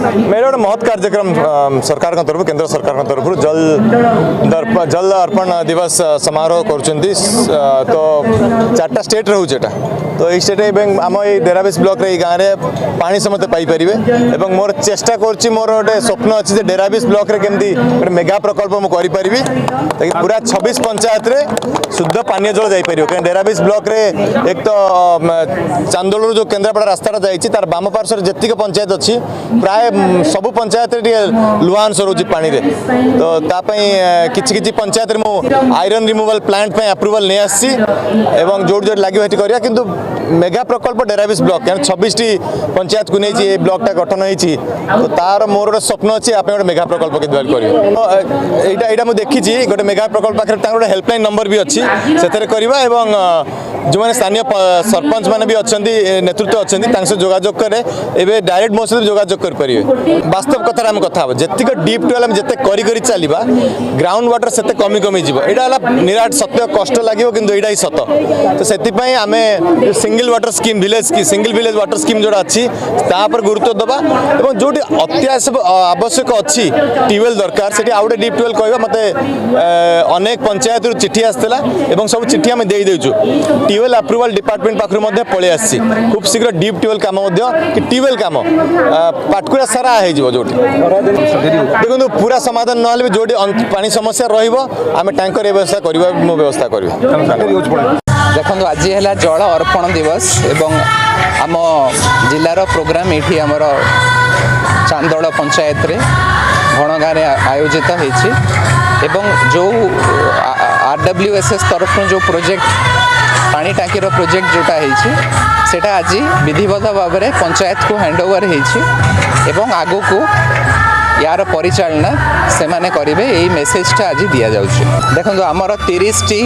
मेरे गोटे महत् कार्यक्रम सरकार तरफ केंद्र सरकार तरफ जल अर्पण दिवस समारोह कर तो 4टा स्टेट रोचे तो ये स्टेट आम ये डेराबेस ब्लॉक रे गाँव में पानी समस्त पाइपर मोर चेष्टा कर मोर गोटे स्वप्न अच्छी डेराबेस ब्लॉक रे केमती गोटे मेगा प्रकल्प मुझे करी पूरा 26 पंचायत रे शुद्ध पानीय जल जापर कहीं डेराबेस ब्लॉक रे एक तो चांदोल जो केन्द्रापड़ा रास्ता जाइए तार बाम पार्श्व जी पंचायत अच्छी प्राय सबु पंचायत लुहान सरोज पानी रे तो तापाई किछि पंचायत रे मु आयरन रिमूवल प्लांट पे अप्रूवल नहीं आसी एवं जोड़ जोड़ लगे हेटी करिया किंतु मेगा प्रकल्प डेराबेस ब्लॉक 26 टी पंचायत को नहीं ये ब्लॉक टा गठन होइछि तो तार मोर गोटे स्वप्न अच्छी आप गोटे मेगा प्रकल्प के करियो एटा मु देखी गोटे मेगा प्रकल्प पाखे गोटे हेल्पलाइन नंबर भी अच्छी से करवा एवं जो मैंने स्थानीय सरपंच मैंने भी अच्छा नेतृत्व अच्छा जोगाजोग करे एवं डायरेक्ट मो सहित जोगाजोग करेंगे वास्तव कथा आम कथा जितक डीप ट्यूबवेल जिते कर चलवा ग्राउंड वाटर से कमी कमी जीव यहाँ निराट सत्य कष्ट लगे कि यहाँ ही सत तो से आम सिंगल वाटर स्कीम विलेज की सिंगल विलेज वाटर स्कीम जोड़ा अच्छी तापर गुरुत्व दबा और जो अत्यावश्यक आवश्यक अच्छी ट्यूबवेल दरकार से आउ गए डीप ट्यूबवेल कह मत अनेक पंचायत चिठी आसाला सब चिठी आम देदेचु ट्यूबवेल अप्रूवल डिपार्टमेंट पाखु पलि आसी खूब शीघ्र डीप ट्यूबवेल कम कि ट्यूबवेल कम पाटकुरा सारा हो जो देखो पूरा समाधान ना भी जो पानी समस्या रही टैंकर व्यवस्था करवा व्यवस्था कर देखो आज है जल अर्पण दिवस एवं आम जिलार प्रोग्राम ये आमर चांदोल पंचायत रे भणगाँ आयोजित होती एवं जो RWSS तरफ जो प्रोजेक्ट पानी टांकीर प्रोजेक्ट जोटा होता आज विधिवत भाव में पंचायत को हैंडओवर होती आगु को यार परिचालना से माने करेंगे यही मेसेजटा आज दि जाऊँगी देखो आमर 30 T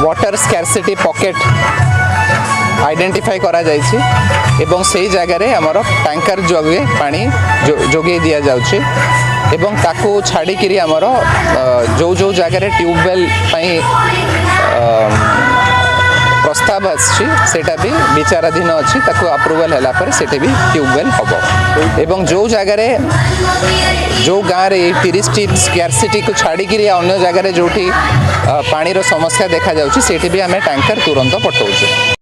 water scarcity pocket identify करा जाइछि एवं से जगह आमर टैंकर जोगे पानी जोगे दिया जाउछि एवं ताको छाड़ी किरी आमर जो जो जगह ट्यूबवेल प्रस्ताव आटा भी विचाराधीन अच्छी अप्रूवल है भी ट्यूबवेल हम एवं जो जगह जो गाँव में 30 टी स्कैरसिटी को छाड़ी अन्य जगह जो पानी समस्या देखा जाउछि सेठी भी आम टैंकर तुरंत पठाऊँ।